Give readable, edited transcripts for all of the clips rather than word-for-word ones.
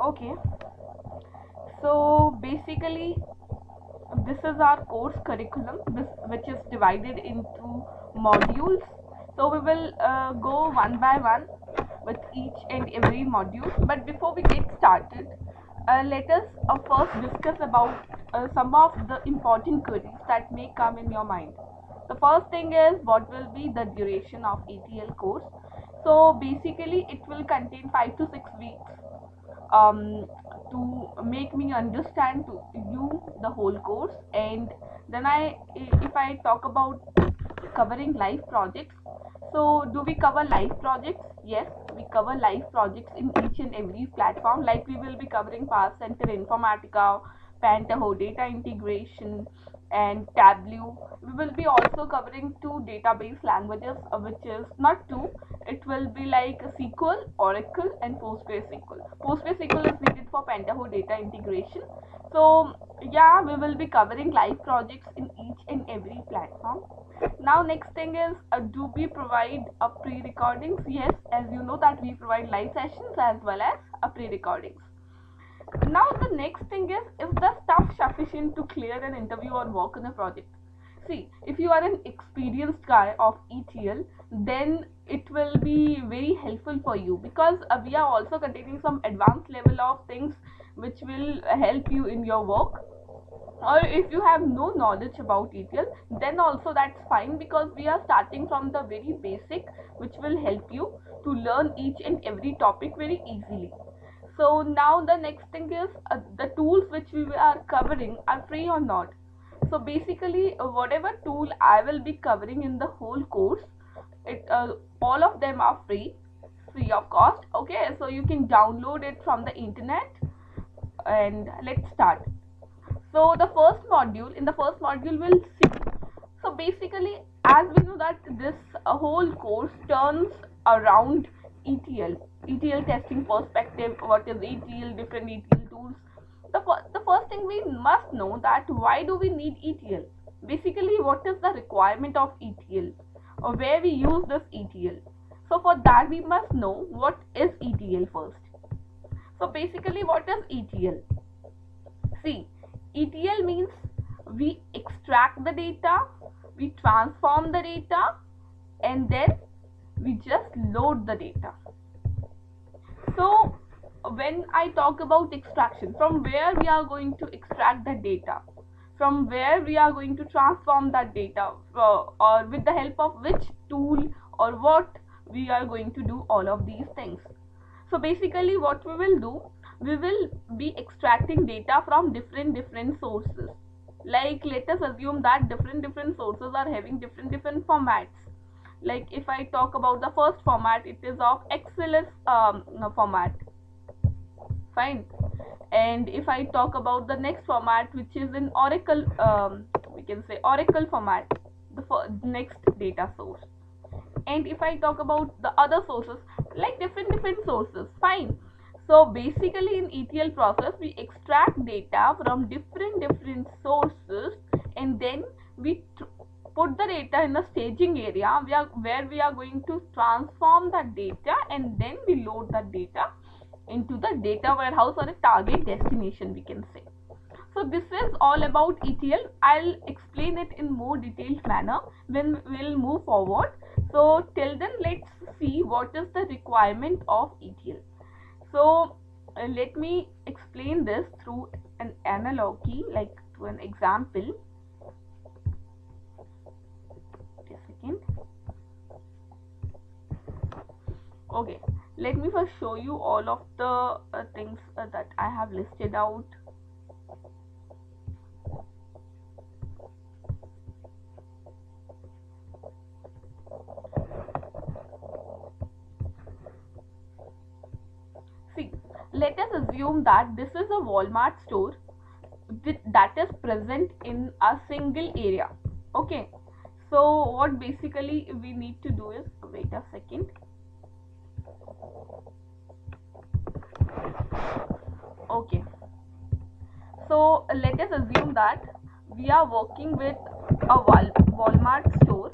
Okay, so basically, this is our course curriculum, which is divided into modules. So we will go one by one with each and every module. But before we get started, let us first discuss about some of the important queries that may come in your mind. The first thing is, what will be the duration of ETL course? So basically, it will contain 5 to 6 weeks um, to make me understand to you the whole course. And then if I talk about covering live projects, so do we cover live projects? Yes, we cover live projects in each and every platform. Like we will be covering Fast Center Informatica, Pentaho data integration, and Tableau. We will be also covering two database languages, which is not two. It will be like SQL, Oracle, and PostgreSQL. PostgreSQL is needed for Pentaho data integration. So yeah, we will be covering live projects in each and every platform. Now next thing is, do we provide pre-recordings? Yes, as you know that we provide live sessions as well as pre-recordings. Now the next thing is the stuff sufficient to clear an interview or work on a project? See, if you are an experienced guy of ETL, then it will be very helpful for you, because we are also containing some advanced level of things which will help you in your work. Or if you have no knowledge about ETL, then also that's fine, because we are starting from the very basic, which will help you to learn each and every topic very easily. So now the next thing is, the tools which we are covering are free or not? So basically, whatever tool I will be covering in the whole course, it all of them are free of cost. Okay, so you can download it from the internet. And let's start. So in the first module we'll see. So basically, as we know that this whole course turns around ETL, ETL testing perspective, what is ETL, different ETL tools. The first thing we must know, that why do we need ETL? Basically, what is the requirement of ETL, or where we use this ETL? So for that we must know what is ETL first. So basically, what is ETL? See, ETL means we extract the data, we transform the data, and then we just load the data. So when I talk about extraction, from where we are going to extract the data, from where we are going to transform that data, or with the help of which tool, or what we are going to do all of these things. So basically, what we will do, we will be extracting data from different sources. Like, let us assume that different sources are having different formats. Like if I talk about the first format, it is of XLS format. Fine. And if I talk about the next format, which is in Oracle, we can say Oracle format, the next data source. And if I talk about the other sources, like different sources, fine. So basically, in ETL process, we extract data from different sources, and then we put the data in a staging area where we are going to transform that data, and then we load that data into the data warehouse, or a target destination, we can say. So this is all about ETL. I'll explain it in more detailed manner when we'll move forward. So till then, let's see what is the requirement of ETL. So let me explain this through an analogy, like through an example. Wait a second. Okay, let me first show you all of the things that I have listed out. See, let us assume that this is a Walmart store that is present in a single area. Okay, so what basically we need to do is, wait a second. Okay, so let us assume that we are working with a Walmart store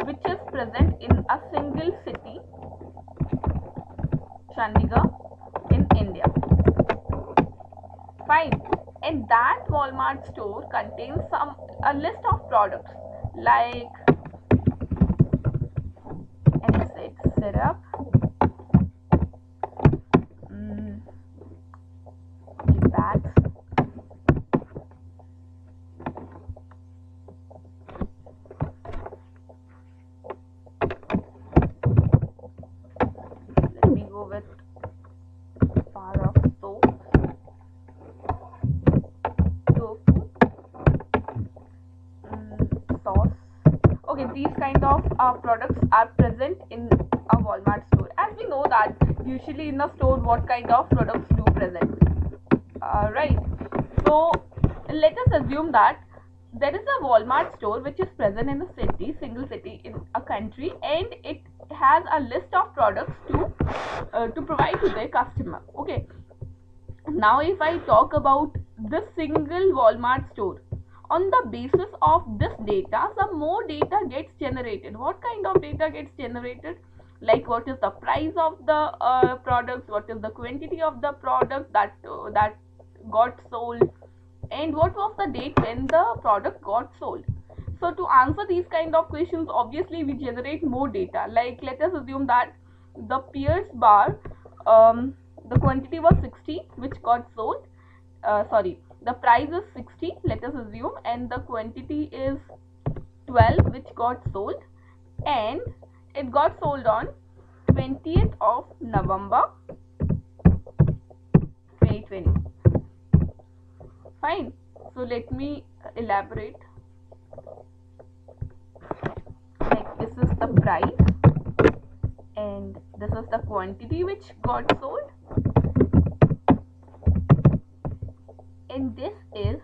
which is present in a single city, Chandigarh, in India. Fine. And that Walmart store contains a list of products like anisette syrup, mm, bags, let me go with bar of soap, tofu, sauce. Okay, these kind of products are present in a Walmart store. As we know that usually in a store, what kind of products do present, right? So let us assume that there is a Walmart store which is present in a city, single city in a country, and it has a list of products to provide to their customer. Okay. Now, if I talk about this single Walmart store, on the basis of this data, some more data gets generated. What kind of data gets generated? Like what is the price of the products, what is the quantity of the product that got sold, and what was the date when the product got sold. So to answer these kind of questions, obviously we generate more data. Like let us assume that the Pierce bar, the quantity was 60 which got sold, sorry, the price is 60, let us assume, and the quantity is 12 which got sold, and it got sold on 20th of November 2020. Fine. So let me elaborate. Like this is the price and this is the quantity which got sold, and this is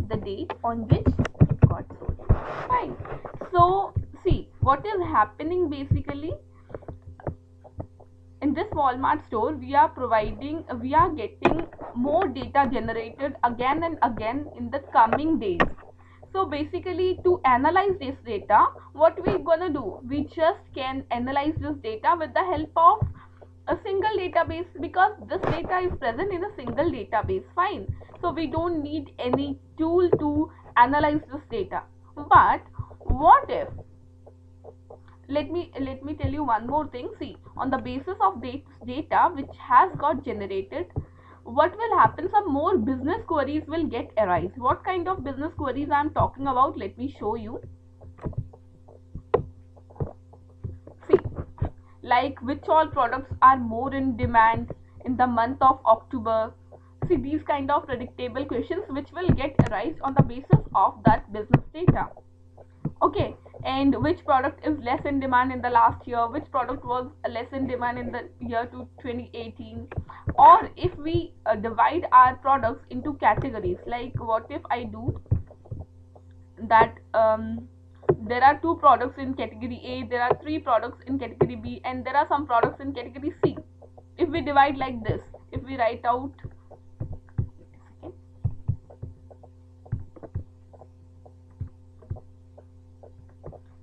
the date on which it got sold. Fine. So see what is happening basically in this Walmart store. We are getting more data generated again and again in the coming days. So basically to analyze this data, what we're gonna do, we just can analyze this data with the help of a single database, because this data is present in a single database. Fine. So we don't need any tool to analyze this data. But what if, let me tell you one more thing. See, on the basis of this data which has got generated, what will happen, some more business queries will get arise. What kind of business queries I am talking about, let me show you. See, like which all products are more in demand in the month of October. See, these kind of predictable questions which will get arise on the basis of that business data. Okay, and which product is less in demand in the last year, which product was less in demand in the year to 2018. Or if we divide our products into categories, like what if I do that, there are 2 products in category A, there are 3 products in category B, and there are some products in category C. If we divide like this, if we write out,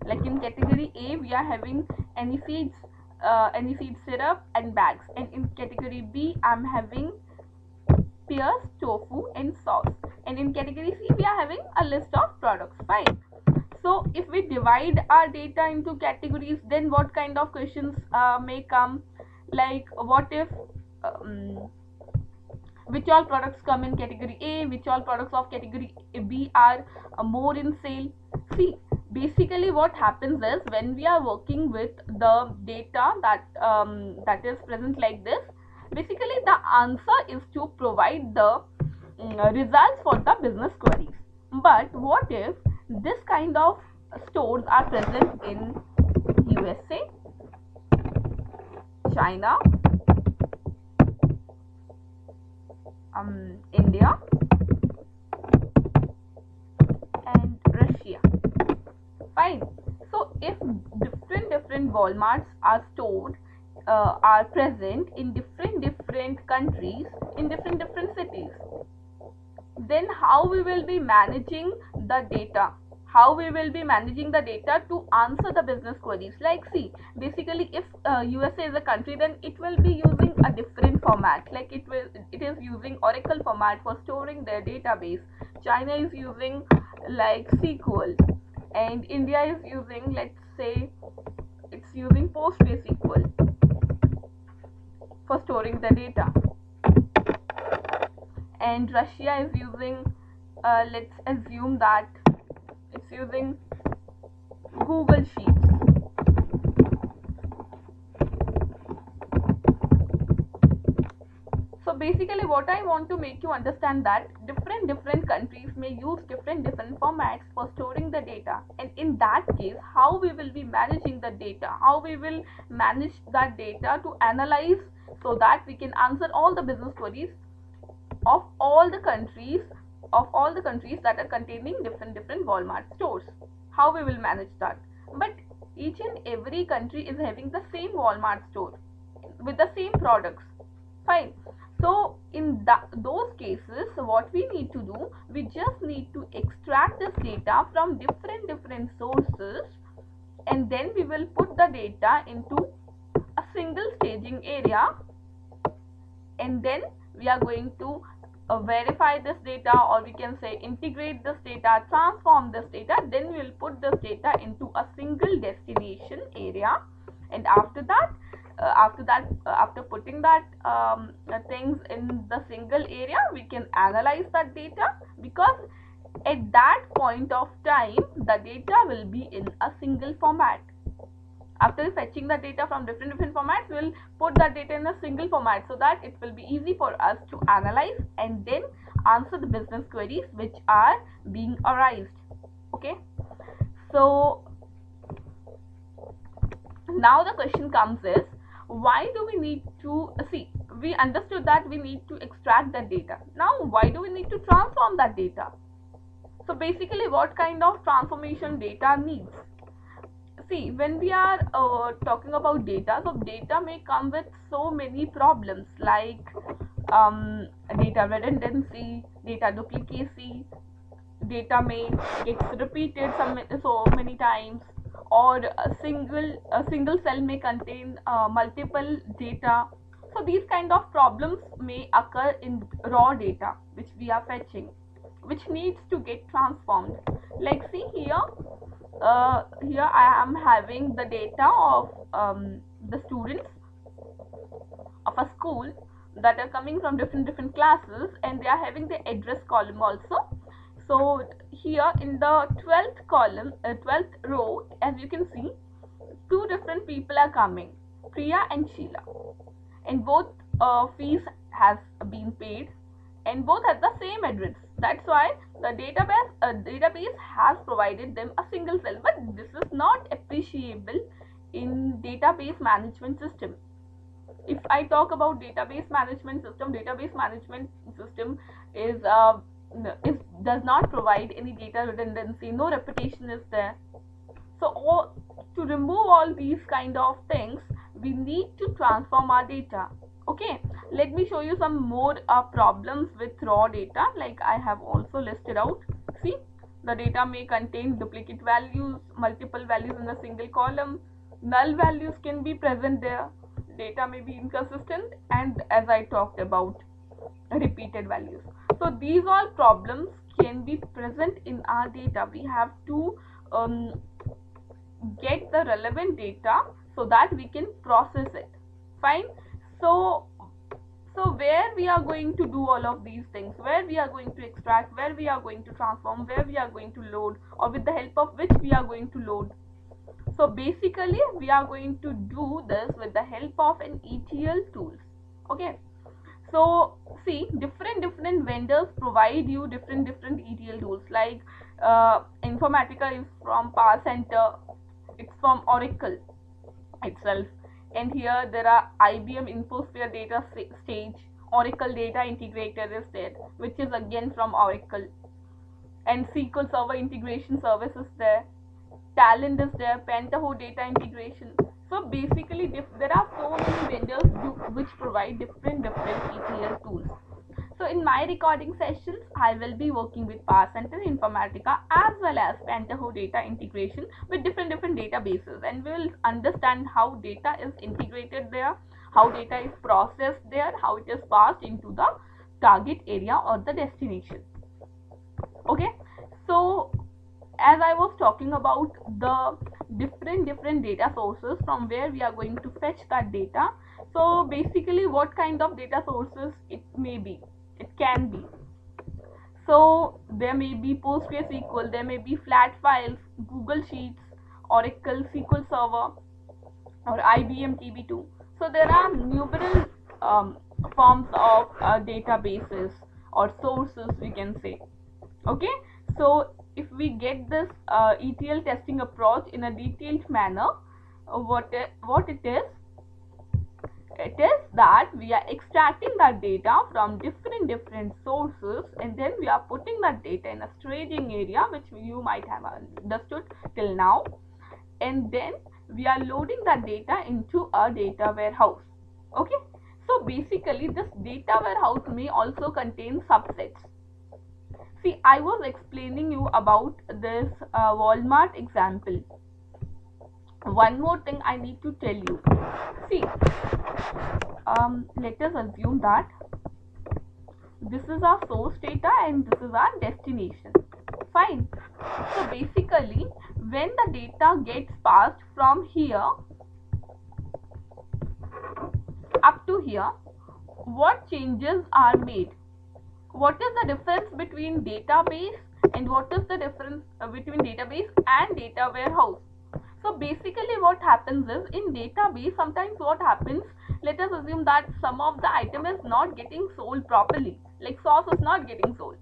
like in category A we are having aniseed syrup and bags, and in category B I'm having Pierce, tofu and sauce, and in category C we are having a list of products. Fine. So if we divide our data into categories, then what kind of questions may come, like what if which all products come in category A, which all products of category B are more in sale. See, basically what happens is, when we are working with the data that is present like this, basically the answer is to provide the results for the business queries. But what if this kind of stores are present in USA, China, India and Russia. Fine. So if different Walmarts are stored, are present in different countries, in different cities, then how we will be managing the data, how we will be managing the data to answer the business queries. Like, see, basically if USA is a country, then it will be using a different format. Like it is using Oracle format for storing their database. China is using like SQL, and India is using, let's say, it's using PostgreSQL for storing the data, and Russia is using, let's assume that it's using Google Sheets. So basically what I want to make you understand that different countries may use different formats for storing the data, and in that case how we will be managing the data, how we will manage that data to analyze so that we can answer all the business queries of all the countries that are containing different Walmart stores. How we will manage that? But each and every country is having the same Walmart store with the same products. Fine. So in those cases, what we need to do, we just need to extract this data from different sources, and then we will put the data into a single staging area, and then we are going to verify this data, or we can say integrate this data, transform this data, then we will put this data into a single destination area. And after putting that things in the single area, we can analyze that data, because at that point of time the data will be in a single format. After fetching the data from different formats, we will put that data in a single format, so that it will be easy for us to analyze and then answer the business queries which are being arised. Okay, so now the question comes is, why do we need to see, we understood that we need to extract that data. Now why do we need to transform that data? So basically what kind of transformation data needs? See, when we are talking about data, so data may come with so many problems, like data redundancy, data duplicacy, data may get repeated so many times, or a single cell may contain multiple data. So these kind of problems may occur in raw data which we are fetching, which needs to get transformed. Like, see here, here I am having the data of the students of a school that are coming from different classes, and they are having the address column also. So here in the 12th column, 12th row, as you can see, two different people are coming, Priya and Sheila, and both fees has been paid, and both have the same address. That's why the database has provided them a single cell. But this is not appreciable in database management system. If I talk about database management system does not provide any data redundancy, no repetition is there. So to remove all these kind of things, we need to transform our data. Okay, let me show you some more problems with raw data, like I have also listed out. See, the data may contain duplicate values, multiple values in a single column, null values can be present there, data may be inconsistent, and as I talked about, repeated values. So these all problems can be present in our data. We have to get the relevant data so that we can process it. Fine. So where we are going to do all of these things, where we are going to extract, where we are going to transform, where we are going to load, or with the help of which we are going to load. So basically we are going to do this with the help of an ETL tools. Okay, so see, different vendors provide you different ETL tools, like Informatica is from Power Center, it's from Oracle itself, and here there are IBM InfoSphere Data Stage, Oracle Data Integrator is there, which is again from Oracle, and SQL Server Integration Service is there, Talend is there, Pentaho Data Integration. So basically there are so many vendors which provide different ETL tools. So in my recording sessions, I will be working with Power Center Informatica as well as Pentaho data integration with different databases, and we will understand how data is integrated there, how data is processed there, how it is passed into the target area or the destination. Okay, so as I was talking about the different data sources from where we are going to fetch that data. So basically, what kind of data sources it may be, it can be. So there may be PostgreSQL, there may be flat files, Google Sheets, Oracle SQL Server, or IBM DB2. So there are numerous forms of databases or sources, we can say. Okay, so if we get this ETL testing approach in a detailed manner, what it is, it is that we are extracting that data from different sources, and then we are putting that data in a staging area, which you might have understood till now, and then we are loading that data into a data warehouse. Okay, so basically this data warehouse may also contain subsets. See, I was explaining you about this Walmart example. One more thing I need to tell you. See, let us assume that this is our source data and this is our destination. Fine. So basically, when the data gets passed from here up to here, what changes are made? What is the difference between database and what is the difference between database and data warehouse? So basically what happens is, in database, sometimes what happens, let us assume that some of the item is not getting sold properly, like sauce is not getting sold,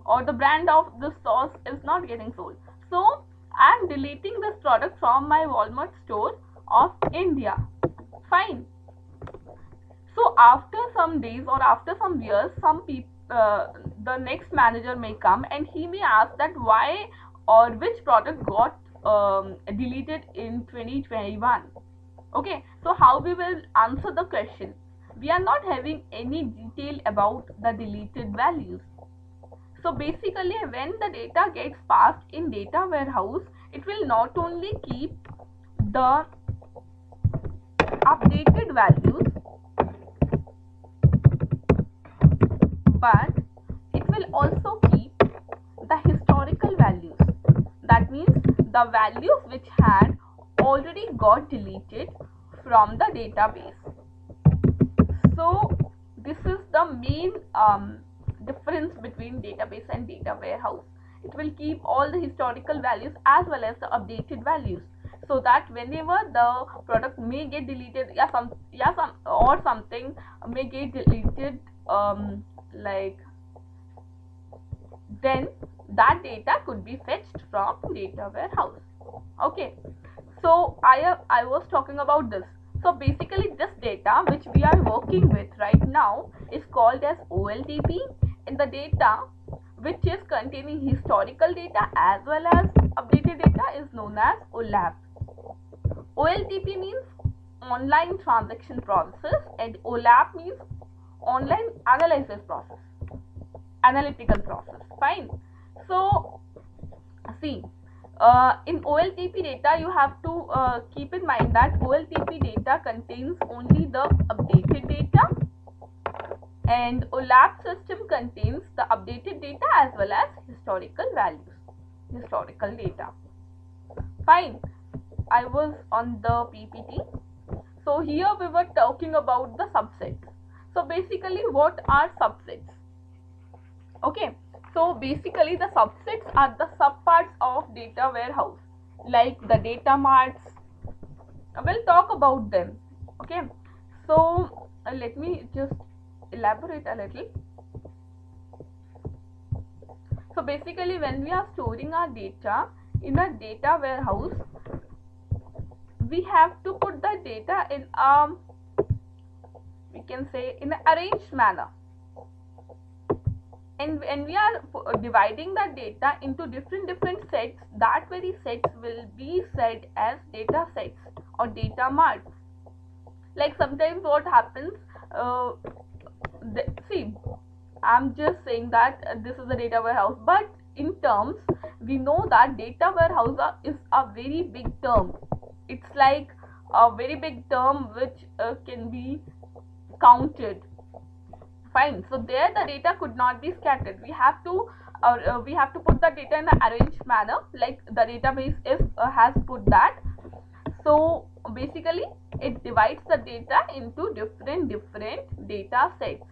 or the brand of the sauce is not getting sold. So I am deleting this product from my Walmart store of India. Fine. So after some days or after some years, some people, the next manager may come and he may ask that why or which product got deleted in 2021. Okay, so how we will answer the question? We are not having any detail about the deleted values. So basically, when the data gets passed in data warehouse, it will not only keep the updated values, but it will also keep the historical values. That means the values which had already got deleted from the database. So this is the main difference between database and data warehouse. It will keep all the historical values as well as the updated values, so that whenever the product may get deleted, something may get deleted, like, then that data could be fetched from data warehouse. Okay, so I was talking about this. So basically this data which we are working with right now is called as OLTP, and the data which is containing historical data as well as updated data is known as OLAP. OLTP means online transaction process and OLAP means online analysis process, analytical process. Fine. So see, in OLTP data, you have to keep in mind that OLTP data contains only the updated data, and OLAP system contains the updated data as well as historical values, historical data. Fine. I was on the PPT. So here we were talking about the subsets. So basically, what are subsets? Okay, so basically the subsets are the subparts of data warehouse, like the data marts. We'll talk about them. Okay, so let me just elaborate a little. So basically, when we are storing our data in a data warehouse, we have to put the data in we can say in an arranged manner. And when we are dividing the data into different sets, that very sets will be said as data sets or data marts. Like sometimes what happens, see, I'm just saying that this is a data warehouse, but in terms, we know that data warehouse is a very big term. It's like a very big term which can be counted. Fine. So there the data could not be scattered. We have to put the data in an arranged manner, like the database is has put that. So basically, it divides the data into different data sets,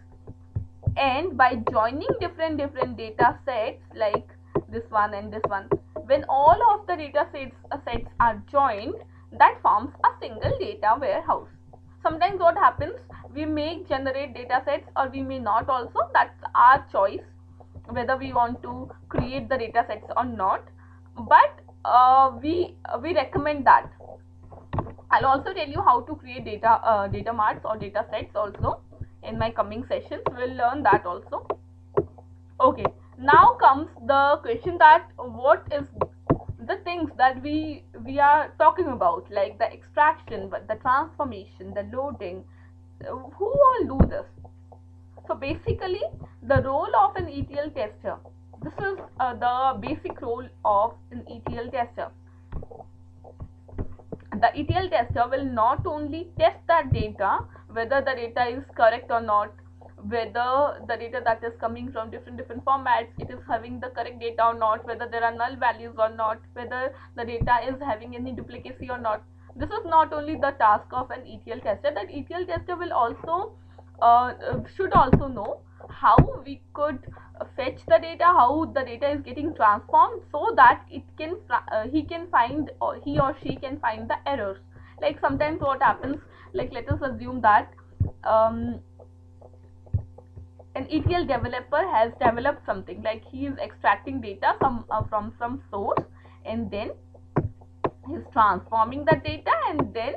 and by joining different data sets like this one and this one, when all of the data sets are joined, that forms a single data warehouse. Sometimes what happens, we may generate data sets or we may not also. That's our choice whether we want to create the data sets or not, but we recommend that. I'll also tell you how to create data marts or data sets also in my coming sessions. We'll learn that also. Okay, now comes the question that what is the things that we are talking about, like the extraction, the transformation, the loading. Who all do this? So basically, the role of an ETL tester. This is the basic role of an ETL tester. The ETL tester will not only test that data, whether the data is correct or not, whether the data that is coming from different formats, it is having the correct data or not, whether there are null values or not, whether the data is having any duplicacy or not. This is not only the task of an ETL tester. That ETL tester will also should also know how we could fetch the data, how the data is getting transformed, so that it can he can find, or he or she can find the errors. Like sometimes what happens, like let us assume that an ETL developer has developed something, like he is extracting data from some source, and then he is transforming that data, and then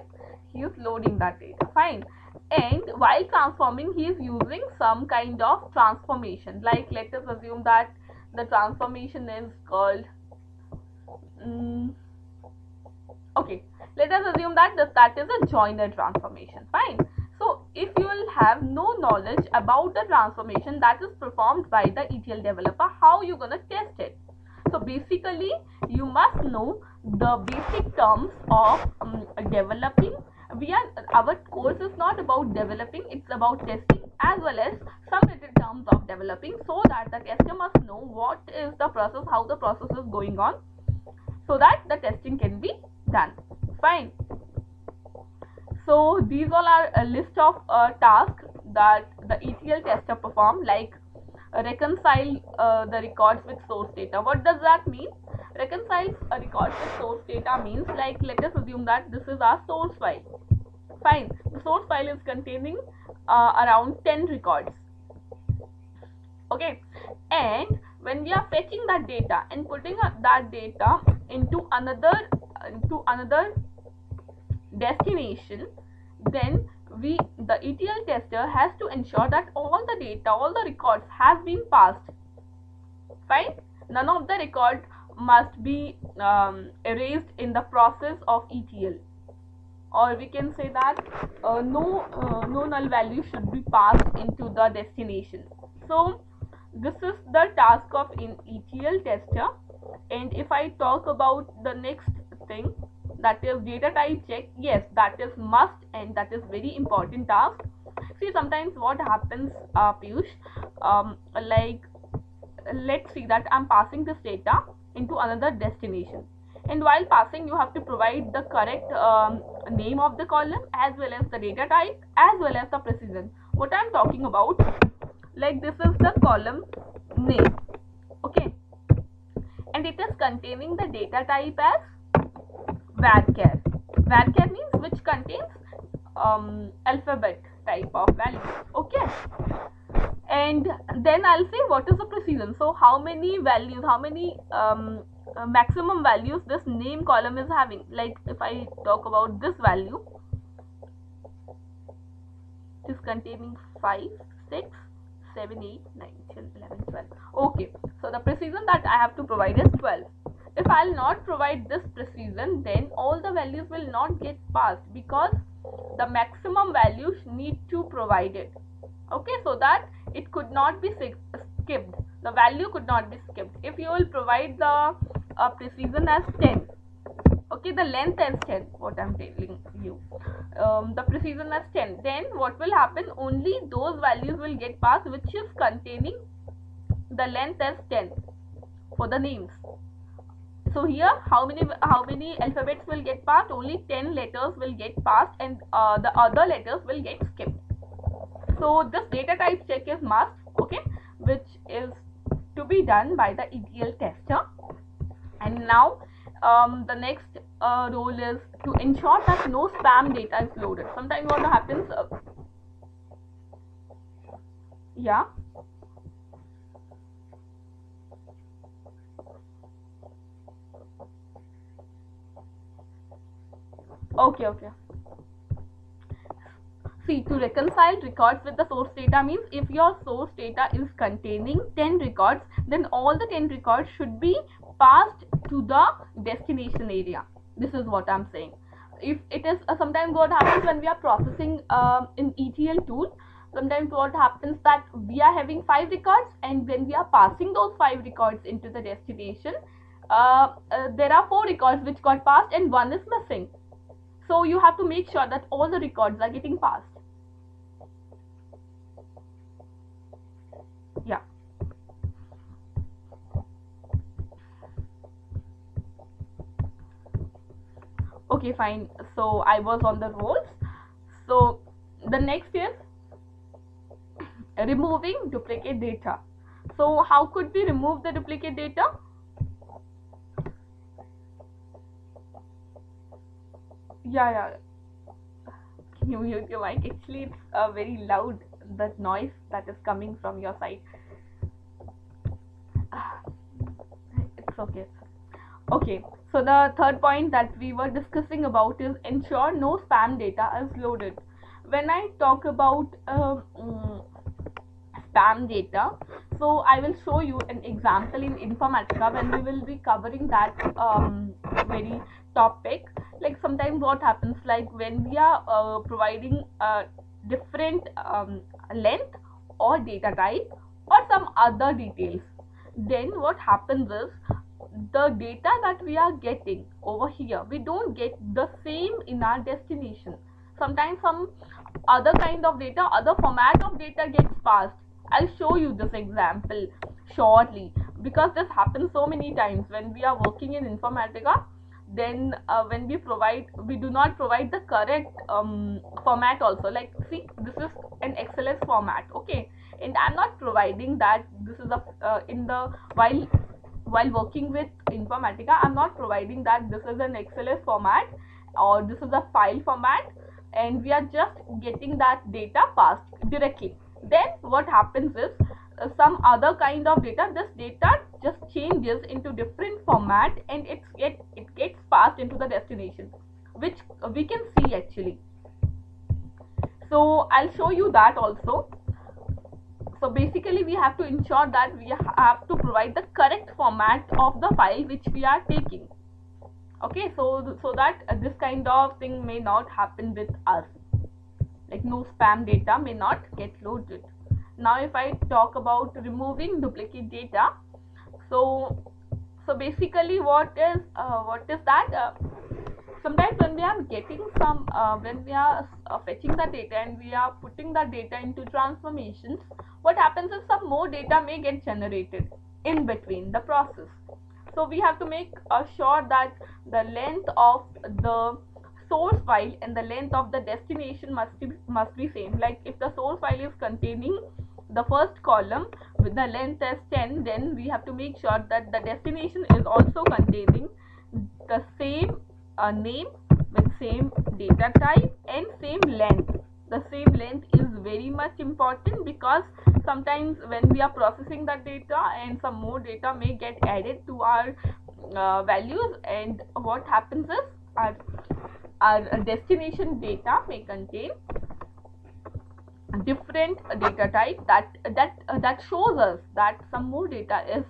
he is loading that data. Fine. And while transforming, he is using some kind of transformation. Like let us assume that the transformation is called okay, let us assume that that is a joiner transformation. Fine. So if you will have no knowledge about the transformation that is performed by the ETL developer, how you gonna test it? So basically, you must know the basic terms of developing. Our course is not about developing, it's about testing, as well as some little terms of developing, so that the tester must know what is the process, how the process is going on, so that the testing can be done. Fine. So these all are a list of tasks that the ETL tester perform, like reconcile the records with source data. What does that mean? Reconciles a record with source data means, like let us assume that this is our source file. Fine. The source file is containing around 10 records. Okay. And when we are fetching that data and putting that data into another destination, then the ETL tester has to ensure that all the data, all the records has been passed. Fine. None of the record must be erased in the process of ETL, or we can say that no null value should be passed into the destination. So this is the task of an ETL tester. And if I talk about the next thing, that is data type check, yes, that is must, and that is very important task. See, sometimes what happens, Piyush, like let's see that I'm passing this data into another destination, and while passing you have to provide the correct name of the column, as well as the data type, as well as the precision. What I'm talking about, like this is the column name, okay, and it is containing the data type as varchar. Varchar means which contains alphabet type of value, okay. And then I'll say what is the precision. So how many values, how many maximum values this name column is having. Like if I talk about this value, it is containing 5, 6, 7, 8, 9, 10, 11, 12. Okay, so the precision that I have to provide is 12. If I'll not provide this precision, then all the values will not get passed, because the maximum values need to provide it. Okay, so that it could not be skipped. The value could not be skipped. If you will provide the precision as 10, okay, the length as 10, what I'm telling you, the precision as 10, then what will happen, only those values will get passed which is containing the length as 10 for the names. So here how many alphabets will get passed? Only 10 letters will get passed, and the other letters will get skipped. So this data type check is must, okay, which is to be done by the ETL tester. And now the next role is to ensure that no spam data is loaded. Sometimes what happens, yeah, okay. See, to reconcile records with the source data means if your source data is containing 10 records, then all the 10 records should be passed to the destination area. This is what I'm saying. If it is sometimes what happens when we are processing in ETL tool, sometimes what happens that we are having 5 records, and when we are passing those 5 records into the destination, there are 4 records which got passed and 1 is missing. So you have to make sure that all the records are getting passed. Yeah. Okay, fine. So I was on the roles. So the next is removing duplicate data. So how could we remove the duplicate data? Yeah. Can you mute your mic? Actually, it's very loud, the noise that is coming from your side. It's okay. Okay, so the third point that we were discussing about is ensure no spam data is loaded. When I talk about spam data, so I will show you an example in Informatica when we will be covering that very topic. Like sometimes what happens, like when we are providing different length or data type or some other details, then what happens is the data that we are getting over here, we don't get the same in our destination. Sometimes some other kind of data, other format of data gets passed. I'll show you this example shortly, because this happens so many times when we are working in Informatica. Then when we do not provide the correct format also. Like see, this is an XLS format, okay, and I'm not providing that. This is a in the while working with Informatica, I'm not providing that this is an XLS format or this is a file format, and we are just getting that data passed directly. Then what happens is some other kind of data, this data just changes into different format, and it gets passed into the destination, which we can see actually. So I'll show you that also. So basically we have to ensure that we have to provide the correct format of the file which we are taking. Okay, so that this kind of thing may not happen with us, like no spam data may not get loaded. Now if I talk about removing duplicate data, so basically what is that, sometimes when we are getting some when we are fetching the data and we are putting the data into transformations, what happens is some more data may get generated in between the process. So we have to make sure that the length of the source file and the length of the destination must be same. Like if the source file is containing the first column with the length as 10, then we have to make sure that the destination is also containing the same name with same data type and same length. The same length is very much important, because sometimes when we are processing the data and some more data may get added to our values, and what happens is our destination data may contain different data type that shows us that some more data is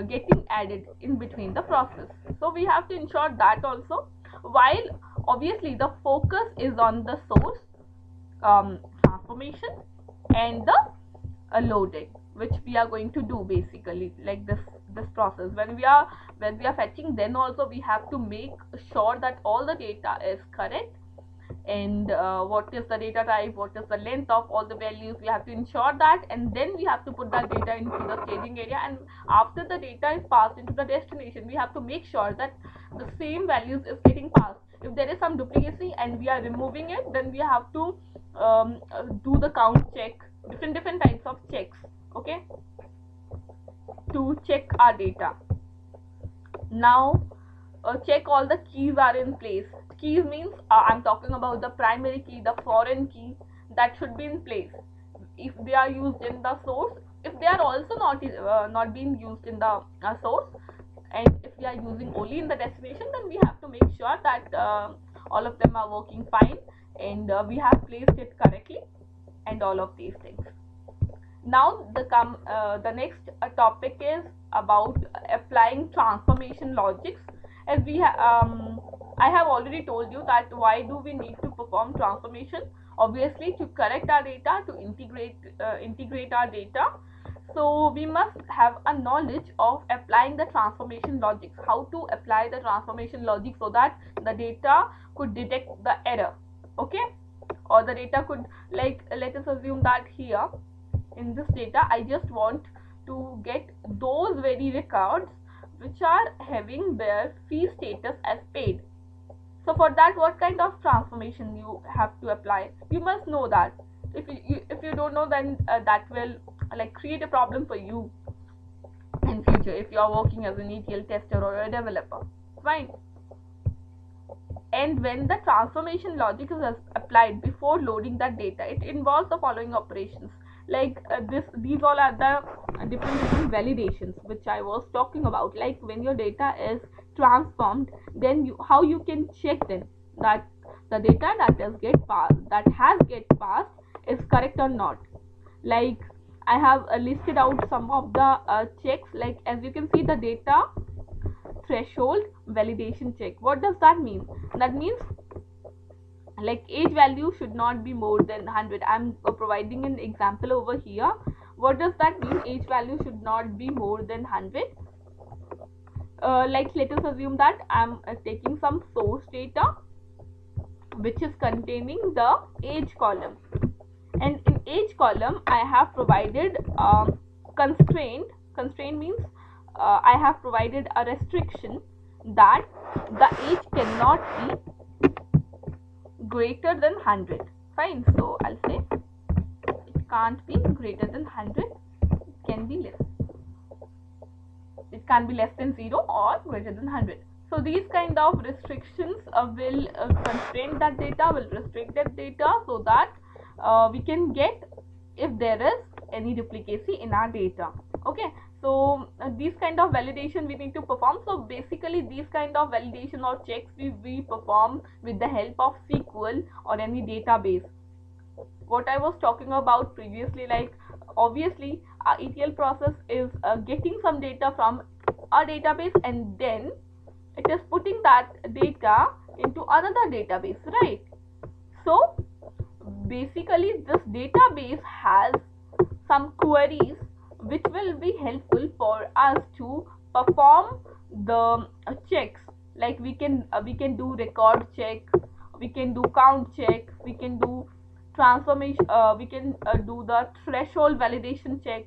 getting added in between the process. So we have to ensure that also, while obviously the focus is on the source transformation and the loading, which we are going to do basically, like this process. When we are fetching, then also we have to make sure that all the data is correct, and what is the data type, what is the length of all the values, we have to ensure that, and then we have to put that data into the staging area. And after the data is passed into the destination, we have to make sure that the same values is getting passed. If there is some duplicacy and we are removing it, then we have to do the count check, different types of checks, okay, to check our data. Now check all the keys are in place. Keys means I'm talking about the primary key, the foreign key, that should be in place if they are used in the source. If they are also not being used in the source, and if we are using only in the destination, then we have to make sure that all of them are working fine, and we have placed it correctly, and all of these things. Now the next topic is about applying transformation logics. As I have already told you that why do we need to perform transformation? Obviously, to correct our data, to integrate our data. So we must have a knowledge of applying the transformation logics, how to apply the transformation logic so that the data could detect the error, okay, or the data could, like, let us assume that here in this data I just want to get those very records which are having their fee status as paid. So for that, what kind of transformation you have to apply? You must know that. If you don't know, then that will like create a problem for you in future if you are working as an ETL tester or a developer, fine. And when the transformation logic is applied before loading that data, it involves the following operations. Like these all are the different validations which I was talking about. Like when your data is transformed, then how you can check then that the data that has get passed is correct or not. Like I have listed out some of the checks. Like as you can see, the data threshold validation check. What does that mean? That means like age value should not be more than 100. I'm providing an example over here. What does that mean? Age value should not be more than 100. Like let us assume that I'm taking some source data which is containing the age column, and in age column I have provided constraint means I have provided a restriction that the age cannot be greater than 100. Fine, so I'll say it can't be greater than 100, it can be less. It can be less than 0 or greater than 100. So these kind of restrictions will constrain that data, will restrict that data, so that we can get if there is any duplicacy in our data. Okay, so these kind of validation we need to perform. So basically these kind of validation or checks we perform with the help of SQL or any database. What I was talking about previously, like obviously our ETL process is getting some data from a database, and then it is putting that data into another database, right? So basically this database has some queries which will be helpful for us to perform the checks. Like we can do record check, we can do count check, we can do transformation, we can do the threshold validation check.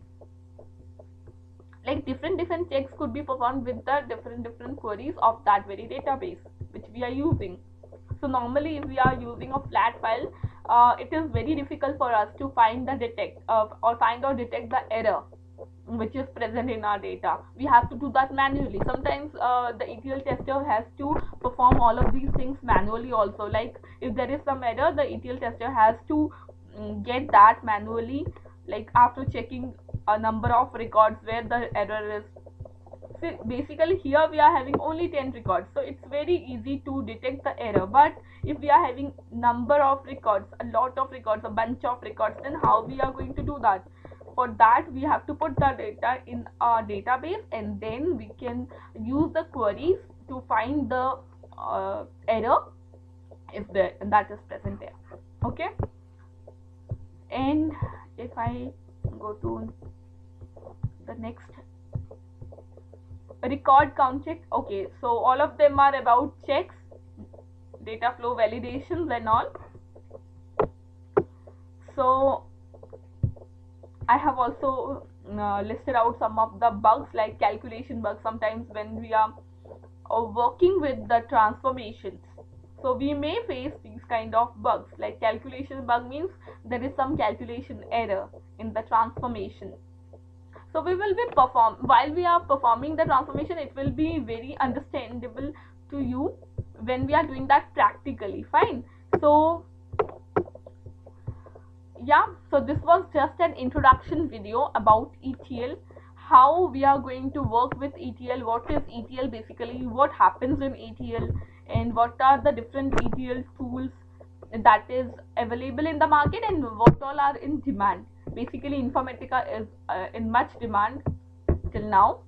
Like different checks could be performed with the different queries of that very database which we are using. So normally if we are using a flat file, it is very difficult for us to find the detect the error which is present in our data. We have to do that manually. Sometimes the ETL tester has to perform all of these things manually also. Like if there is some error, the ETL tester has to get that manually, like after checking a number of records where the error is. So basically here we are having only 10 records, so it's very easy to detect the error. But if we are having number of records, a lot of records, a bunch of records, then how we are going to do that? For that we have to put the data in a database, and then we can use the queries to find the error if that is present there. Okay, and if I go to the next. Record count check. Okay, so all of them are about checks, data flow validations and all. So I have also listed out some of the bugs, like calculation bugs. Sometimes when we are working with the transformations, so we may face these kind of bugs. Like calculation bug means there is some calculation error in the transformation. So we will be while we are performing the transformation, it will be very understandable to you when we are doing that practically. Fine. So yeah, so this was just an introduction video about ETL, how we are going to work with ETL, what is ETL basically, what happens in ETL, and what are the different ETL tools that is available in the market, and what all are in demand. Basically Informatica is in much demand till now,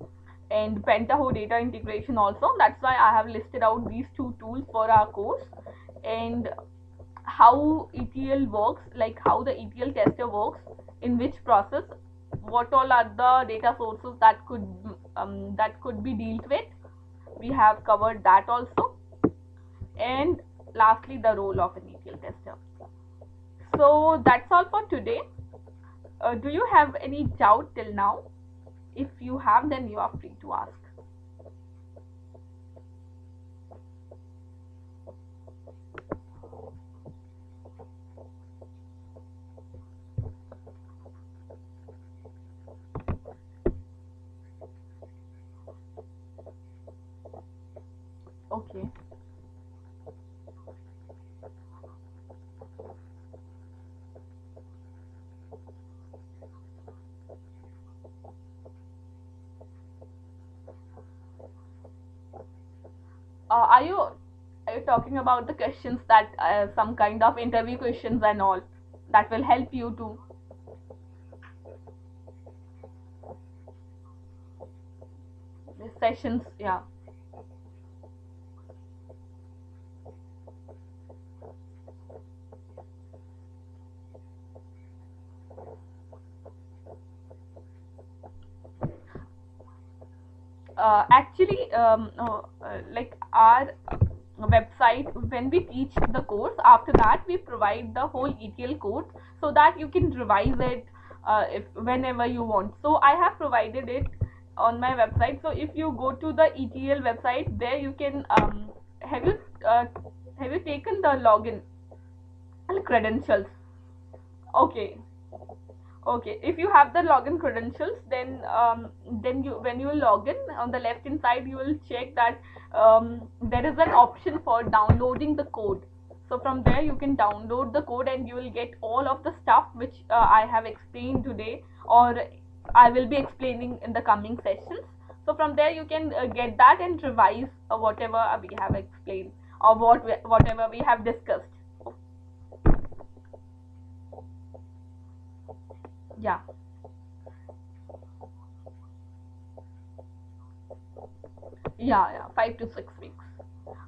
and Pentaho data integration also. That's why I have listed out these two tools for our course, and how ETL works, like how the ETL tester works, in which process, what all are the data sources that could be dealt with. We have covered that also, and lastly the role of an ETL tester. So that's all for today. Do you have any doubt till now? If you have, then you are free to ask. Okay. Are you talking about the questions that some kind of interview questions and all that will help you to sessions? Yeah. Actually, like our website, when we teach the course, after that we provide the whole ETL code so that you can revise it if whenever you want. So I have provided it on my website. So if you go to the ETL website, there you can have you have you taken the login and credentials? Okay. Okay, if you have the login credentials, then you, when you log in, on the left hand side you will check that there is an option for downloading the code. So from there you can download the code, and you will get all of the stuff which I have explained today, or I will be explaining in the coming sessions. So from there you can get that and revise whatever we have explained, or whatever we have discussed. Yeah. Yeah, 5 to 6 weeks.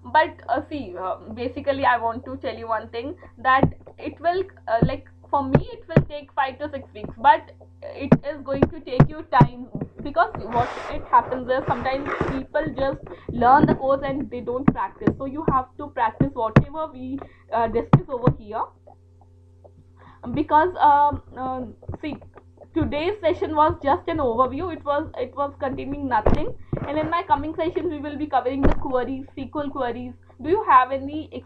But see, basically I want to tell you one thing, that it will like for me it will take 5 to 6 weeks, but it is going to take you time, because what it happens is sometimes people just learn the course and they don't practice. So you have to practice whatever we discuss over here, because see, today's session was just an overview. It was containing nothing, and in my coming sessions we will be covering the queries, SQL queries. Do you have any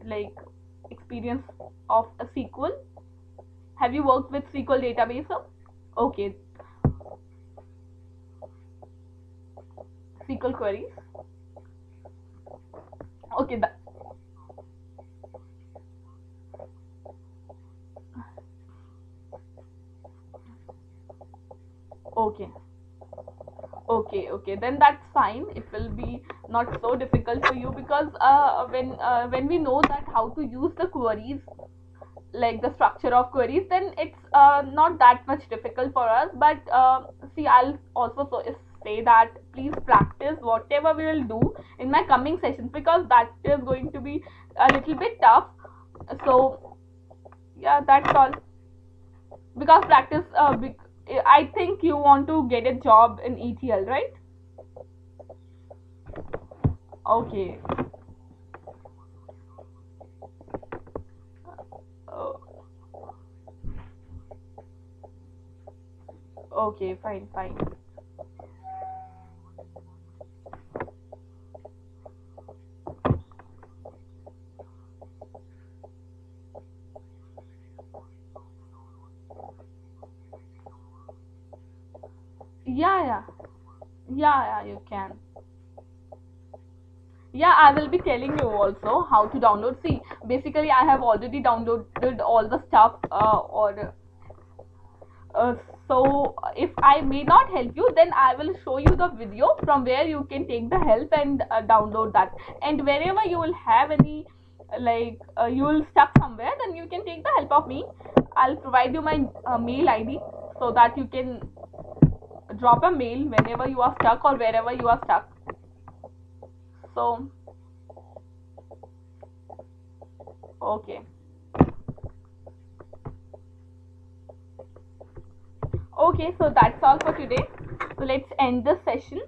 like experience of a SQL? Have you worked with SQL database? Okay. SQL queries. Okay, okay. Okay, then that's fine. It will be not so difficult for you, because when we know that how to use the queries, like the structure of queries, then it's not that much difficult for us. But see, I'll also say that please practice whatever we will do in my coming sessions, because that is going to be a little bit tough. So yeah, that's all. Because practice, I think you want to get a job in ETL, right? Okay. Uh, okay, fine, fine. Yeah, yeah, yeah, yeah, you can. Yeah, I will be telling you also how to download. See, basically, I have already downloaded all the stuff, or uh, so if I may not help you, then I will show you the video from where you can take the help and download that. And wherever you will have any, like, you will stuck somewhere, then you can take the help of me. I'll provide you my mail ID so that you can drop a mail whenever you are stuck or wherever you are stuck. So, okay. Okay, so that's all for today. So let's end this session.